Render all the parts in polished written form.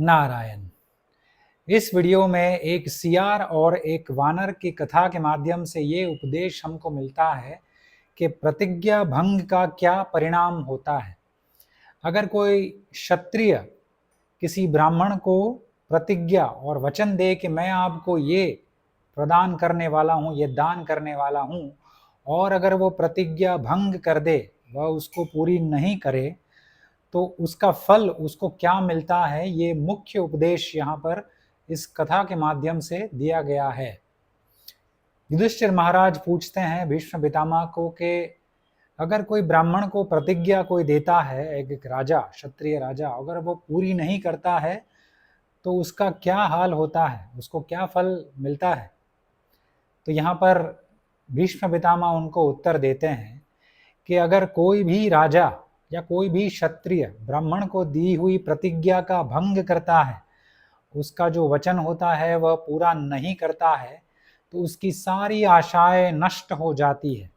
नारायण। इस वीडियो में एक सियार और एक वानर की कथा के माध्यम से ये उपदेश हमको मिलता है कि प्रतिज्ञा भंग का क्या परिणाम होता है। अगर कोई क्षत्रिय किसी ब्राह्मण को प्रतिज्ञा और वचन दे कि मैं आपको ये प्रदान करने वाला हूँ, ये दान करने वाला हूँ, और अगर वो प्रतिज्ञा भंग कर दे, वह उसको पूरी नहीं करे, तो उसका फल उसको क्या मिलता है, ये मुख्य उपदेश यहाँ पर इस कथा के माध्यम से दिया गया है। युधिष्ठिर महाराज पूछते हैं भीष्म पितामह को कि अगर कोई ब्राह्मण को प्रतिज्ञा कोई देता है, एक राजा, क्षत्रिय राजा, अगर वो पूरी नहीं करता है तो उसका क्या हाल होता है, उसको क्या फल मिलता है। तो यहाँ पर भीष्म पितामह उनको उत्तर देते हैं कि अगर कोई भी राजा या कोई भी क्षत्रिय ब्राह्मण को दी हुई प्रतिज्ञा का भंग करता है, उसका जो वचन होता है वह पूरा नहीं करता है, तो उसकी सारी आशाएं नष्ट हो जाती है।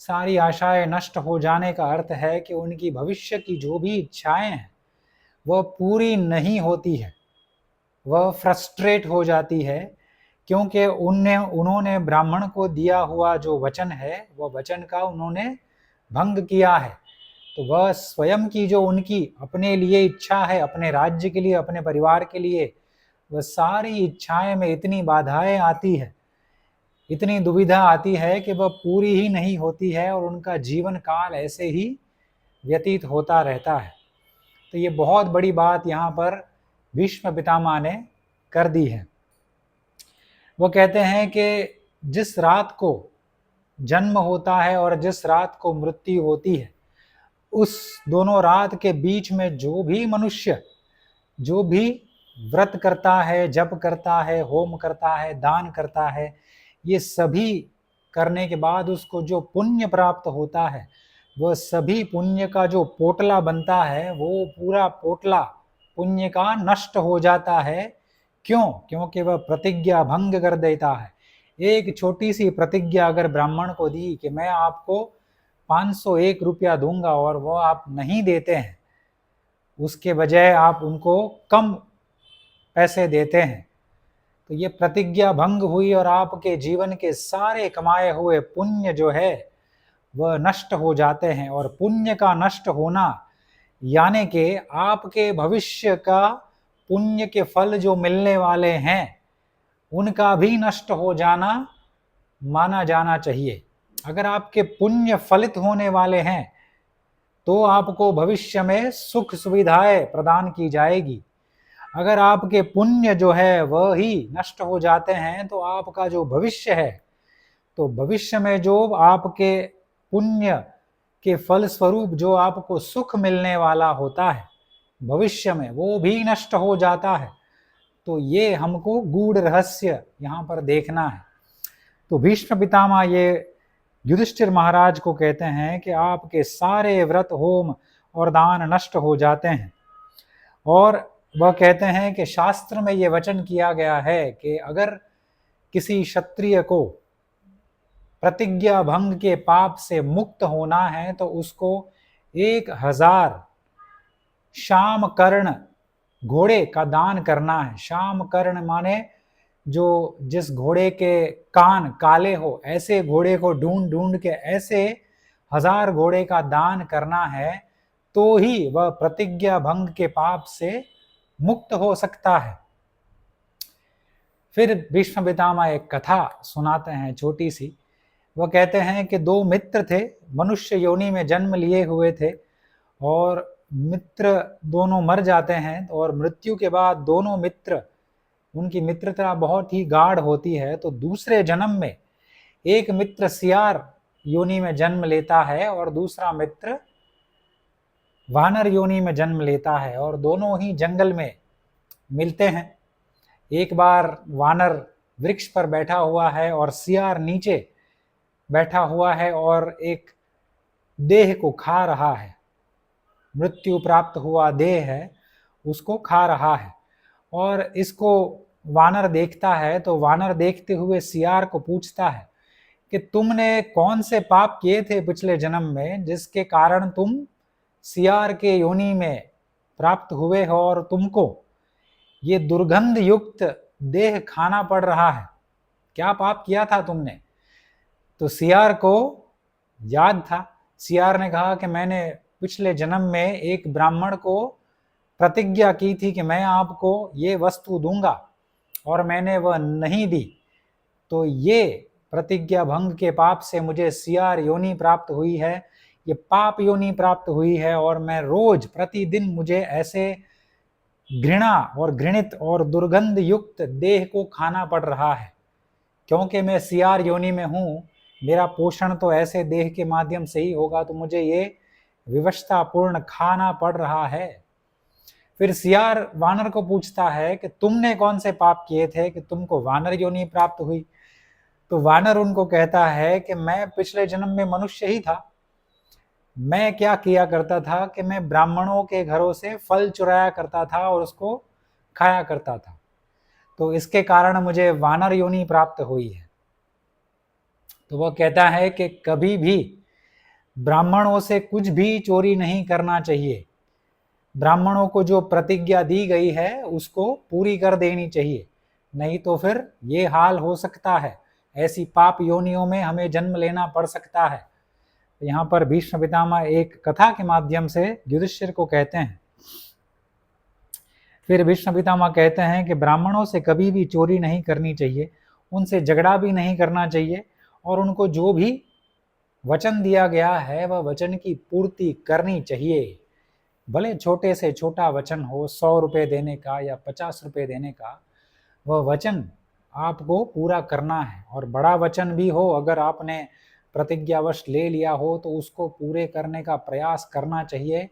सारी आशाएं नष्ट हो जाने का अर्थ है कि उनकी भविष्य की जो भी इच्छाएं हैं वह पूरी नहीं होती है, वह फ्रस्ट्रेट हो जाती है, क्योंकि उन्होंने ब्राह्मण को दिया हुआ जो वचन है वह वचन का उन्होंने भंग किया है। तो वह स्वयं की जो उनकी अपने लिए इच्छा है, अपने राज्य के लिए, अपने परिवार के लिए, वह सारी इच्छाएं में इतनी बाधाएं आती है, इतनी दुविधा आती है कि वह पूरी ही नहीं होती है और उनका जीवन काल ऐसे ही व्यतीत होता रहता है। तो ये बहुत बड़ी बात यहाँ पर भीष्म पितामह ने कर दी है। वो कहते हैं कि जिस रात को जन्म होता है और जिस रात को मृत्यु होती है, उस दोनों रात के बीच में जो भी मनुष्य जो भी व्रत करता है, जप करता है, होम करता है, दान करता है, ये सभी करने के बाद उसको जो पुण्य प्राप्त होता है, वह सभी पुण्य का जो पोटला बनता है, वो पूरा पोटला पुण्य का नष्ट हो जाता है। क्यों? क्योंकि वह प्रतिज्ञा भंग कर देता है। एक छोटी सी प्रतिज्ञा अगर ब्राह्मण को दी कि मैं आपको 501 रुपया दूंगा और वो आप नहीं देते हैं, उसके बजाय आप उनको कम पैसे देते हैं, तो ये प्रतिज्ञा भंग हुई और आपके जीवन के सारे कमाए हुए पुण्य जो है वह नष्ट हो जाते हैं। और पुण्य का नष्ट होना यानी कि आपके भविष्य का पुण्य के फल जो मिलने वाले हैं उनका भी नष्ट हो जाना माना जाना चाहिए। अगर आपके पुण्य फलित होने वाले हैं तो आपको भविष्य में सुख सुविधाएं प्रदान की जाएगी। अगर आपके पुण्य जो है वह ही नष्ट हो जाते हैं तो आपका जो भविष्य है, तो भविष्य में जो आपके पुण्य के फल स्वरूप जो आपको सुख मिलने वाला होता है भविष्य में, वो भी नष्ट हो जाता है। तो ये हमको गूढ़ रहस्य यहाँ पर देखना है। तो भीष्म पितामह ये युधिष्ठिर महाराज को कहते हैं कि आपके सारे व्रत, होम और दान नष्ट हो जाते हैं। और वह कहते हैं कि शास्त्र में ये वचन किया गया है कि अगर किसी क्षत्रिय को प्रतिज्ञा भंग के पाप से मुक्त होना है तो उसको 1000 शाम कर्ण घोड़े का दान करना है। शाम कर्ण माने जो जिस घोड़े के कान काले हो, ऐसे घोड़े को ढूंढ ढूंढ के ऐसे 1000 घोड़े का दान करना है, तो ही वह प्रतिज्ञा भंग के पाप से मुक्त हो सकता है। फिर भीष्म पितामह एक कथा सुनाते हैं छोटी सी। वह कहते हैं कि 2 मित्र थे, मनुष्य योनि में जन्म लिए हुए थे, और मित्र दोनों मर जाते हैं और मृत्यु के बाद दोनों मित्र, उनकी मित्रता बहुत ही गाढ़ होती है। तो दूसरे जन्म में एक मित्र सियार योनि में जन्म लेता है और दूसरा मित्र वानर योनि में जन्म लेता है, और दोनों ही जंगल में मिलते हैं। एक बार वानर वृक्ष पर बैठा हुआ है और सियार नीचे बैठा हुआ है और एक देह को खा रहा है, मृत्यु प्राप्त हुआ देह है उसको खा रहा है। और इसको वानर देखता है, तो वानर देखते हुए सियार को पूछता है कि तुमने कौन से पाप किए थे पिछले जन्म में जिसके कारण तुम सियार के योनि में प्राप्त हुए हो और तुमको ये दुर्गंध युक्त देह खाना पड़ रहा है, क्या पाप किया था तुमने? तो सियार को याद था। सियार ने कहा कि मैंने पिछले जन्म में एक ब्राह्मण को प्रतिज्ञा की थी कि मैं आपको ये वस्तु दूंगा और मैंने वह नहीं दी, तो ये प्रतिज्ञा भंग के पाप से मुझे सियार योनि प्राप्त हुई है, ये पाप योनि प्राप्त हुई है और मैं रोज प्रतिदिन मुझे ऐसे घृणा और घृणित और दुर्गंध युक्त देह को खाना पड़ रहा है। क्योंकि मैं सियार योनि में हूँ, मेरा पोषण तो ऐसे देह के माध्यम से ही होगा, तो मुझे ये विवशतापूर्ण खाना पड़ रहा है। फिर सियार वानर को पूछता है कि तुमने कौन से पाप किए थे कि तुमको वानर योनि प्राप्त हुई? तो वानर उनको कहता है कि मैं पिछले जन्म में मनुष्य ही था। मैं क्या किया करता था कि मैं ब्राह्मणों के घरों से फल चुराया करता था और उसको खाया करता था, तो इसके कारण मुझे वानर योनि प्राप्त हुई है। तो वह कहता है कि कभी भी ब्राह्मणों से कुछ भी चोरी नहीं करना चाहिए। ब्राह्मणों को जो प्रतिज्ञा दी गई है उसको पूरी कर देनी चाहिए, नहीं तो फिर ये हाल हो सकता है, ऐसी पाप योनियों में हमें जन्म लेना पड़ सकता है। यहाँ पर भीष्म पितामह एक कथा के माध्यम से युधिष्ठिर को कहते हैं। फिर भीष्म पितामह कहते हैं कि ब्राह्मणों से कभी भी चोरी नहीं करनी चाहिए, उनसे झगड़ा भी नहीं करना चाहिए और उनको जो भी वचन दिया गया है वह वचन की पूर्ति करनी चाहिए। भले छोटे से छोटा वचन हो, 100 रुपये देने का या 50 रुपये देने का, वह वचन आपको पूरा करना है। और बड़ा वचन भी हो, अगर आपने प्रतिज्ञावश ले लिया हो तो उसको पूरे करने का प्रयास करना चाहिए,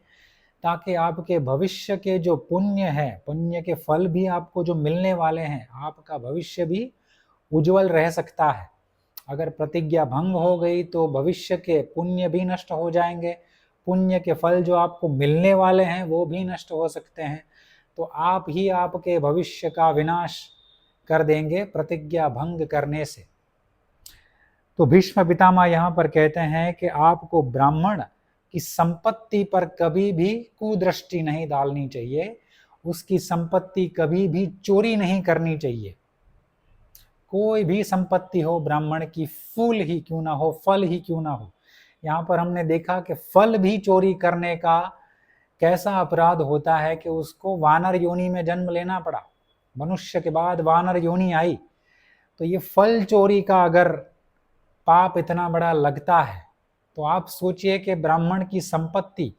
ताकि आपके भविष्य के जो पुण्य है, पुण्य के फल भी आपको जो मिलने वाले हैं, आपका भविष्य भी उज्जवल रह सकता है। अगर प्रतिज्ञा भंग हो गई तो भविष्य के पुण्य भी नष्ट हो जाएंगे, पुण्य के फल जो आपको मिलने वाले हैं वो भी नष्ट हो सकते हैं, तो आप ही आपके भविष्य का विनाश कर देंगे प्रतिज्ञा भंग करने से। तो भीष्म पितामह यहाँ पर कहते हैं कि आपको ब्राह्मण की संपत्ति पर कभी भी कुदृष्टि नहीं डालनी चाहिए, उसकी संपत्ति कभी भी चोरी नहीं करनी चाहिए। कोई भी संपत्ति हो ब्राह्मण की, फूल ही क्यों ना हो, फल ही क्यों ना हो। यहाँ पर हमने देखा कि फल भी चोरी करने का कैसा अपराध होता है कि उसको वानर योनि में जन्म लेना पड़ा, मनुष्य के बाद वानर योनि आई। तो ये फल चोरी का अगर पाप इतना बड़ा लगता है, तो आप सोचिए कि ब्राह्मण की संपत्ति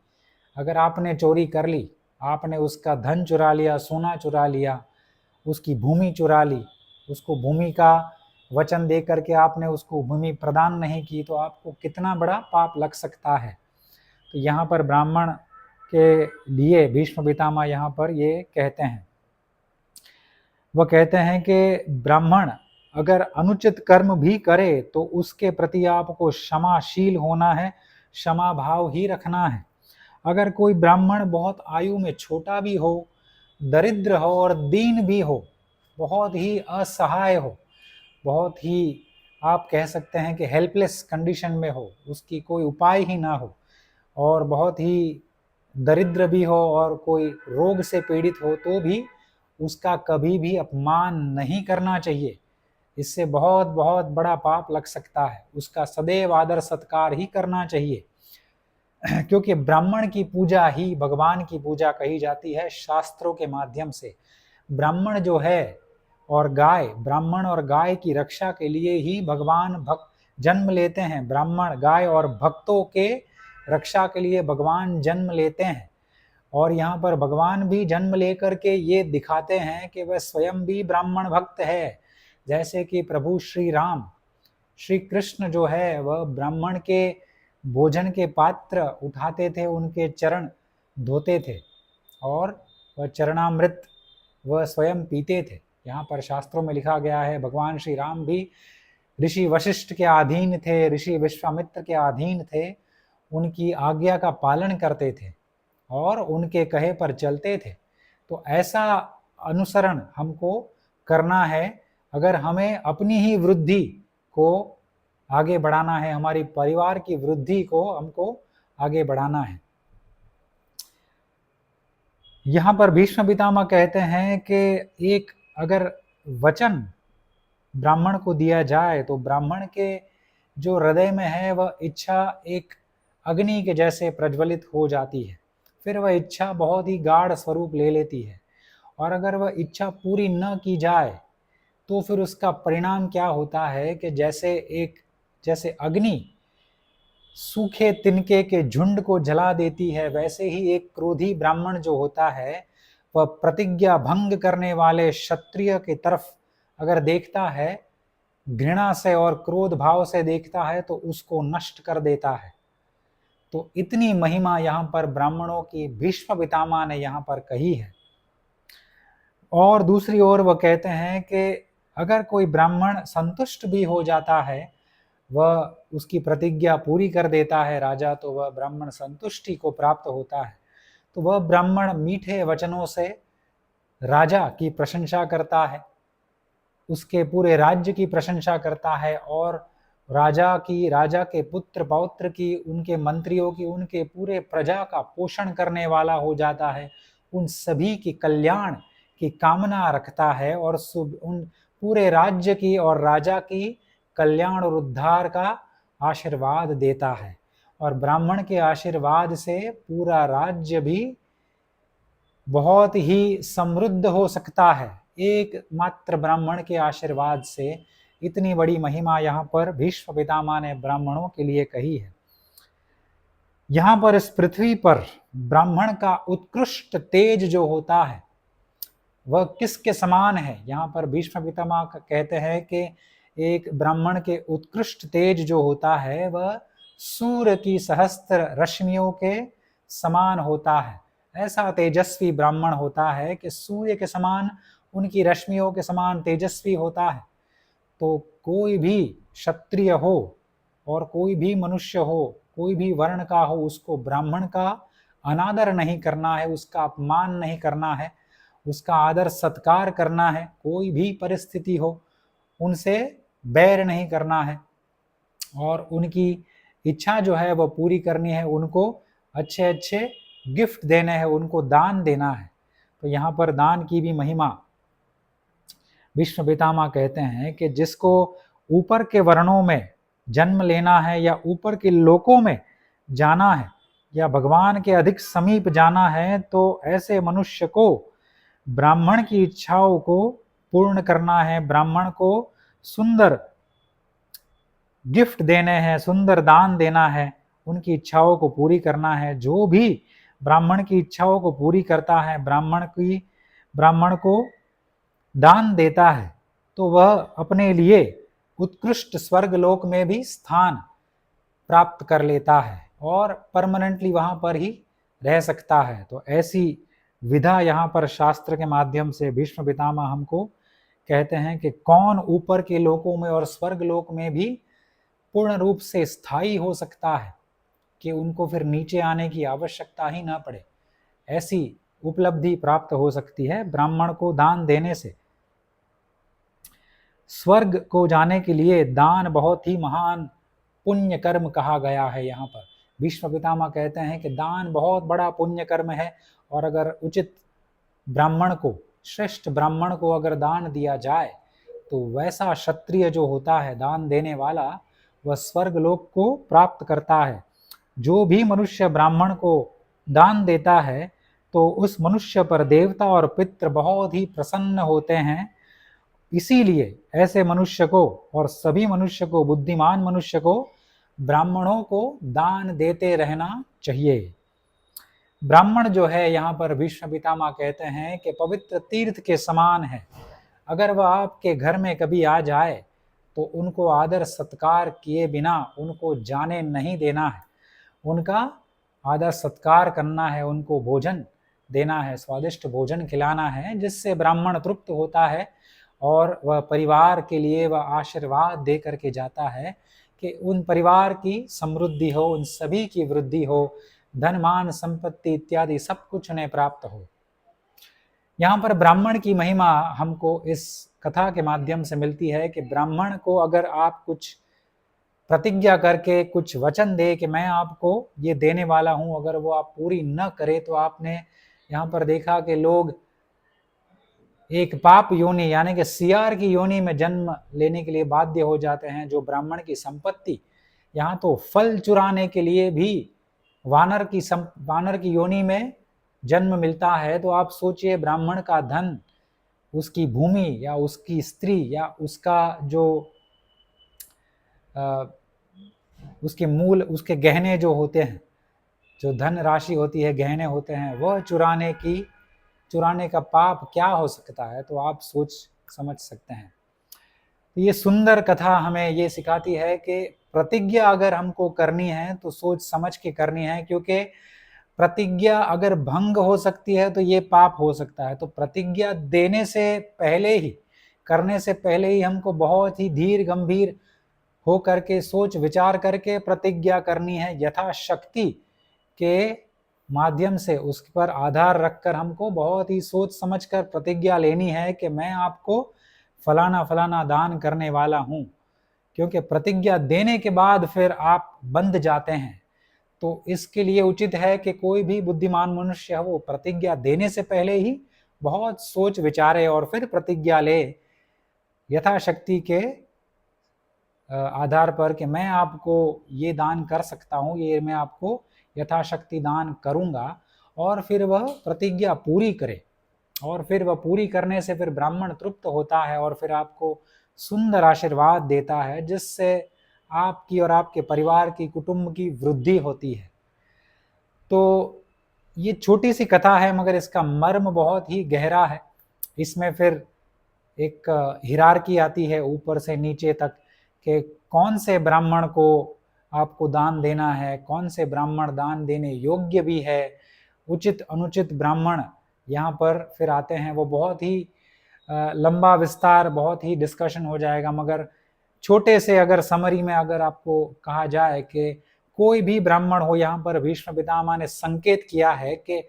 अगर आपने चोरी कर ली, आपने उसका धन चुरा लिया, सोना चुरा लिया, उसकी भूमि चुरा ली, उसको भूमि का वचन दे करके आपने उसको भूमि प्रदान नहीं की, तो आपको कितना बड़ा पाप लग सकता है। तो यहाँ पर ब्राह्मण के लिए भीष्म पितामह यहाँ पर ये कहते हैं, वह कहते हैं कि ब्राह्मण अगर अनुचित कर्म भी करे तो उसके प्रति आपको क्षमाशील होना है, क्षमा भाव ही रखना है। अगर कोई ब्राह्मण बहुत आयु में छोटा भी हो, दरिद्र हो और दीन भी हो, बहुत ही असहाय हो, बहुत ही आप कह सकते हैं कि हेल्पलेस कंडीशन में हो, उसकी कोई उपाय ही ना हो, और बहुत ही दरिद्र भी हो और कोई रोग से पीड़ित हो, तो भी उसका कभी भी अपमान नहीं करना चाहिए। इससे बहुत बहुत बड़ा पाप लग सकता है। उसका सदैव आदर सत्कार ही करना चाहिए, क्योंकि ब्राह्मण की पूजा ही भगवान की पूजा कही जाती है शास्त्रों के माध्यम से। ब्राह्मण जो है और गाय, ब्राह्मण और गाय की रक्षा के लिए ही भगवान भक्त जन्म लेते हैं। ब्राह्मण, गाय और भक्तों के रक्षा के लिए भगवान जन्म लेते हैं। और यहाँ पर भगवान भी जन्म लेकर के ये दिखाते हैं कि वह स्वयं भी ब्राह्मण भक्त है। जैसे कि प्रभु श्री राम, श्री कृष्ण जो है वह ब्राह्मण के भोजन के पात्र उठाते थे, उनके चरण धोते थे और वह चरणामृत वह स्वयं पीते थे। यहाँ पर शास्त्रों में लिखा गया है भगवान श्री राम भी ऋषि वशिष्ठ के अधीन थे, ऋषि विश्वामित्र के अधीन थे, उनकी आज्ञा का पालन करते थे और उनके कहे पर चलते थे। तो ऐसा अनुसरण हमको करना है अगर हमें अपनी ही वृद्धि को आगे बढ़ाना है, हमारी परिवार की वृद्धि को हमको आगे बढ़ाना है। यहाँ पर भीष्म पितामह कहते हैं कि एक अगर वचन ब्राह्मण को दिया जाए तो ब्राह्मण के जो हृदय में है वह इच्छा एक अग्नि के जैसे प्रज्वलित हो जाती है, फिर वह इच्छा बहुत ही गाढ़ स्वरूप ले लेती है। और अगर वह इच्छा पूरी न की जाए तो फिर उसका परिणाम क्या होता है कि जैसे अग्नि सूखे तिनके के झुंड को जला देती है, वैसे ही एक क्रोधी ब्राह्मण जो होता है वह प्रतिज्ञा भंग करने वाले क्षत्रिय की तरफ अगर देखता है, घृणा से और क्रोध भाव से देखता है तो उसको नष्ट कर देता है। तो इतनी महिमा यहाँ पर ब्राह्मणों की भीष्म पितामह ने यहाँ पर कही है। और दूसरी ओर वह कहते हैं कि अगर कोई ब्राह्मण संतुष्ट भी हो जाता है, वह उसकी प्रतिज्ञा पूरी कर देता है राजा, तो वह ब्राह्मण संतुष्टि को प्राप्त होता है। तो वह ब्राह्मण मीठे वचनों से राजा की प्रशंसा करता है, उसके पूरे राज्य की प्रशंसा करता है और राजा के पुत्र पौत्र की, उनके मंत्रियों की, उनके पूरे प्रजा का पोषण करने वाला हो जाता है, उन सभी की कल्याण की कामना रखता है और उन पूरे राज्य की और राजा की कल्याण और उद्धार का आशीर्वाद देता है। और ब्राह्मण के आशीर्वाद से पूरा राज्य भी बहुत ही समृद्ध हो सकता है। एक मात्र ब्राह्मण के आशीर्वाद से इतनी बड़ी महिमा यहाँ पर भीष्म पितामह ने ब्राह्मणों के लिए कही है। यहाँ पर इस पृथ्वी पर ब्राह्मण का उत्कृष्ट तेज जो होता है वह किसके समान है? यहाँ पर भीष्म पितामह कहते हैं कि एक ब्राह्मण के उत्कृष्ट तेज जो होता है वह सूर्य की सहस्त्र रश्मियों के समान होता है। ऐसा तेजस्वी ब्राह्मण होता है कि सूर्य के समान, उनकी रश्मियों के समान तेजस्वी होता है। तो कोई भी क्षत्रिय हो और कोई भी मनुष्य हो, कोई भी वर्ण का हो, उसको ब्राह्मण का अनादर नहीं करना है, उसका अपमान नहीं करना है, उसका आदर सत्कार करना है। कोई भी परिस्थिति हो उनसे बैर नहीं करना है और उनकी इच्छा जो है वह पूरी करनी है, उनको अच्छे अच्छे गिफ्ट देने हैं, उनको दान देना है। तो यहाँ पर दान की भी महिमा भीष्म पितामह कहते हैं कि जिसको ऊपर के वर्णों में जन्म लेना है या ऊपर के लोकों में जाना है या भगवान के अधिक समीप जाना है, तो ऐसे मनुष्य को ब्राह्मण की इच्छाओं को पूर्ण करना है, ब्राह्मण को सुंदर गिफ्ट देने हैं, सुंदर दान देना है, उनकी इच्छाओं को पूरी करना है। जो भी ब्राह्मण की इच्छाओं को पूरी करता है, ब्राह्मण को दान देता है, तो वह अपने लिए उत्कृष्ट स्वर्ग लोक में भी स्थान प्राप्त कर लेता है और परमानेंटली वहां पर ही रह सकता है। तो ऐसी विधा यहाँ पर शास्त्र के माध्यम से भीष्म पितामह हमको कहते हैं कि कौन ऊपर के लोकों में और स्वर्ग लोक में भी पूर्ण रूप से स्थायी हो सकता है कि उनको फिर नीचे आने की आवश्यकता ही ना पड़े। ऐसी उपलब्धि प्राप्त हो सकती है ब्राह्मण को दान देने से। स्वर्ग को जाने के लिए दान बहुत ही महान पुण्य कर्म कहा गया है। यहाँ पर भीष्म पितामह कहते हैं कि दान बहुत बड़ा पुण्य कर्म है और अगर उचित ब्राह्मण को, श्रेष्ठ ब्राह्मण को अगर दान दिया जाए तो वैसा क्षत्रिय जो होता है दान देने वाला, वह स्वर्ग लोक को प्राप्त करता है। जो भी मनुष्य ब्राह्मण को दान देता है तो उस मनुष्य पर देवता और पितृ बहुत ही प्रसन्न होते हैं। इसीलिए ऐसे मनुष्य को और सभी मनुष्य को, बुद्धिमान मनुष्य को, ब्राह्मणों को दान देते रहना चाहिए। ब्राह्मण जो है यहाँ पर भीष्म पितामह कहते हैं कि पवित्र तीर्थ के समान है। अगर वह आपके घर में कभी आ जाए तो उनको आदर सत्कार किए बिना उनको जाने नहीं देना है, उनका आदर सत्कार करना है, उनको भोजन देना है, स्वादिष्ट भोजन खिलाना है, जिससे ब्राह्मण तृप्त होता है और वह परिवार के लिए वह आशीर्वाद दे करके जाता है कि उन परिवार की समृद्धि हो, उन सभी की वृद्धि हो, धन मान संपत्ति इत्यादि सब कुछ उन्हें प्राप्त हो। यहाँ पर ब्राह्मण की महिमा हमको इस कथा के माध्यम से मिलती है कि ब्राह्मण को अगर आप कुछ प्रतिज्ञा करके कुछ वचन दे कि मैं आपको ये देने वाला हूँ, अगर वो आप पूरी न करे तो आपने यहाँ पर देखा कि लोग एक पाप योनि यानी कि सियार की योनि में जन्म लेने के लिए बाध्य हो जाते हैं, जो ब्राह्मण की संपत्ति, यहाँ तो फल चुराने के लिए भी वानर की योनि में जन्म मिलता है। तो आप सोचिए, ब्राह्मण का धन, उसकी भूमि या उसकी स्त्री या उसका जो उसके मूल, उसके गहने जो होते हैं, जो धन राशि होती है, गहने होते हैं, वह चुराने का पाप क्या हो सकता है। तो आप सोच समझ सकते हैं। तो ये सुंदर कथा हमें ये सिखाती है कि प्रतिज्ञा अगर हमको करनी है तो सोच समझ के करनी है, क्योंकि प्रतिज्ञा अगर भंग हो सकती है तो ये पाप हो सकता है। तो प्रतिज्ञा देने से पहले ही, करने से पहले ही हमको बहुत ही धीर गंभीर हो करके, सोच विचार करके प्रतिज्ञा करनी है। यथाशक्ति के माध्यम से उस पर आधार रखकर हमको बहुत ही सोच समझकर प्रतिज्ञा लेनी है कि मैं आपको फलाना फलाना दान करने वाला हूँ। क्योंकि प्रतिज्ञा देने के बाद फिर आप बंध जाते हैं। तो इसके लिए उचित है कि कोई भी बुद्धिमान मनुष्य है वो प्रतिज्ञा देने से पहले ही बहुत सोच विचारे और फिर प्रतिज्ञा ले, यथाशक्ति के आधार पर कि मैं आपको ये दान कर सकता हूँ, ये मैं आपको यथाशक्ति दान करूँगा। और फिर वह प्रतिज्ञा पूरी करे, और फिर वह पूरी करने से फिर ब्राह्मण तृप्त होता है और फिर आपको सुंदर आशीर्वाद देता है, जिससे आपकी और आपके परिवार की, कुटुंब की वृद्धि होती है। तो ये छोटी सी कथा है, मगर इसका मर्म बहुत ही गहरा है। इसमें फिर एक हिरार्की आती है ऊपर से नीचे तक, कि कौन से ब्राह्मण को आपको दान देना है, कौन से ब्राह्मण दान देने योग्य भी है, उचित अनुचित ब्राह्मण यहाँ पर फिर आते हैं। वो बहुत ही लंबा विस्तार, बहुत ही डिस्कशन हो जाएगा, मगर छोटे से अगर समरी में अगर आपको कहा जाए कि कोई भी ब्राह्मण हो, यहाँ पर भीष्म पितामह ने संकेत किया है कि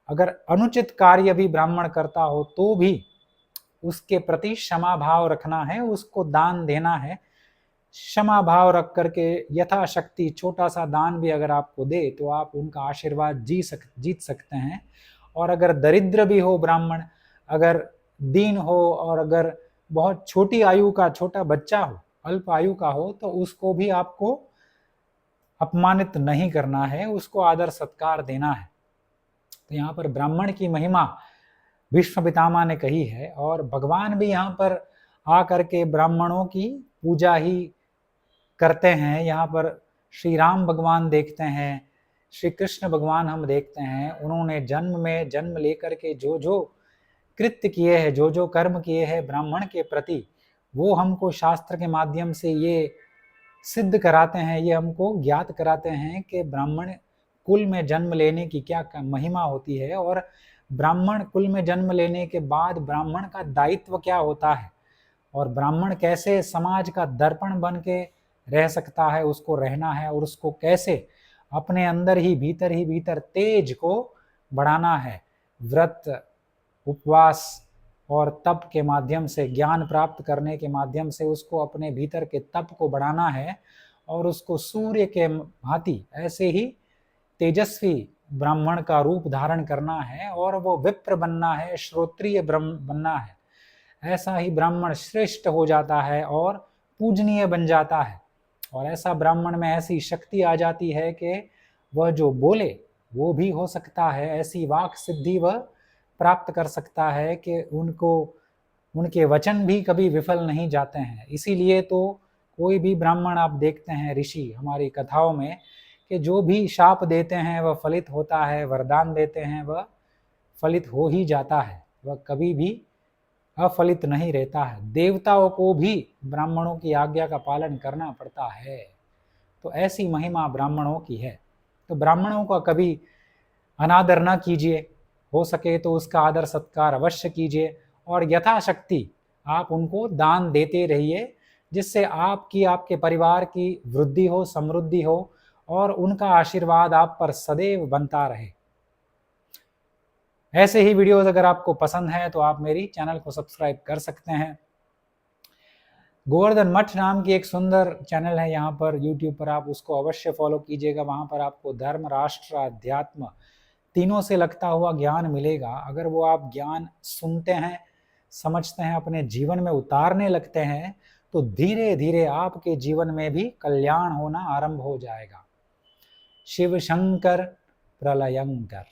अगर अनुचित कार्य भी ब्राह्मण करता हो तो भी उसके प्रति क्षमा भाव रखना है, उसको दान देना है। क्षमा भाव रख करके यथाशक्ति छोटा सा दान भी अगर आपको दे तो आप उनका आशीर्वाद जीत सकते हैं। और अगर दरिद्र भी हो ब्राह्मण, अगर दीन हो, और अगर बहुत छोटी आयु का छोटा बच्चा हो, अल्प आयु का हो, तो उसको भी आपको अपमानित नहीं करना है, उसको आदर सत्कार देना है। तो यहाँ पर ब्राह्मण की महिमा भीष्म पितामह ने कही है, और भगवान भी यहाँ पर आकर के ब्राह्मणों की पूजा ही करते हैं। यहाँ पर श्री राम भगवान देखते हैं, श्री कृष्ण भगवान हम देखते हैं, उन्होंने जन्म लेकर के जो जो कृत्य किए हैं, जो जो कर्म किए हैं ब्राह्मण के प्रति, वो हमको शास्त्र के माध्यम से ये सिद्ध कराते हैं, ये हमको ज्ञात कराते हैं कि ब्राह्मण कुल में जन्म लेने की क्या महिमा होती है, और ब्राह्मण कुल में जन्म लेने के बाद ब्राह्मण का दायित्व क्या होता है, और ब्राह्मण कैसे समाज का दर्पण बन के रह सकता है, उसको रहना है, और उसको कैसे अपने अंदर ही भीतर तेज को बढ़ाना है। व्रत, उपवास और तप के माध्यम से, ज्ञान प्राप्त करने के माध्यम से उसको अपने भीतर के तप को बढ़ाना है, और उसको सूर्य के भांति ऐसे ही तेजस्वी ब्राह्मण का रूप धारण करना है, और वो विप्र बनना है, श्रोत्रिय बनना है। ऐसा ही ब्राह्मण श्रेष्ठ हो जाता है और पूजनीय बन जाता है, और ऐसा ब्राह्मण में ऐसी शक्ति आ जाती है कि वह जो बोले वो भी हो सकता है, ऐसी वाक सिद्धि वह प्राप्त कर सकता है कि उनके वचन भी कभी विफल नहीं जाते हैं। इसीलिए तो कोई भी ब्राह्मण आप देखते हैं ऋषि हमारी कथाओं में, कि जो भी शाप देते हैं वह फलित होता है, वरदान देते हैं वह फलित हो ही जाता है, वह कभी भी अफलित नहीं रहता है। देवताओं को भी ब्राह्मणों की आज्ञा का पालन करना पड़ता है। तो ऐसी महिमा ब्राह्मणों की है। तो ब्राह्मणों का कभी अनादर न कीजिए, हो सके तो उसका आदर सत्कार अवश्य कीजिए, और यथाशक्ति आप उनको दान देते रहिए, जिससे आपकी, आपके परिवार की वृद्धि हो, समृद्धि हो, और उनका आशीर्वाद आप पर सदैव बनता रहे। ऐसे ही वीडियोस अगर आपको पसंद है तो आप मेरी चैनल को सब्सक्राइब कर सकते हैं। गोवर्धन मठ नाम की एक सुंदर चैनल है यहाँ पर यूट्यूब पर, आप उसको अवश्य फॉलो कीजिएगा। वहाँ पर आपको धर्म, राष्ट्र, अध्यात्म, तीनों से लगता हुआ ज्ञान मिलेगा, अगर वो आप ज्ञान सुनते हैं, समझते हैं, अपने जीवन में उतारने लगते हैं, तो धीरे धीरे आपके जीवन में भी कल्याण होना आरंभ हो जाएगा। शिव शंकर प्रलयंकर।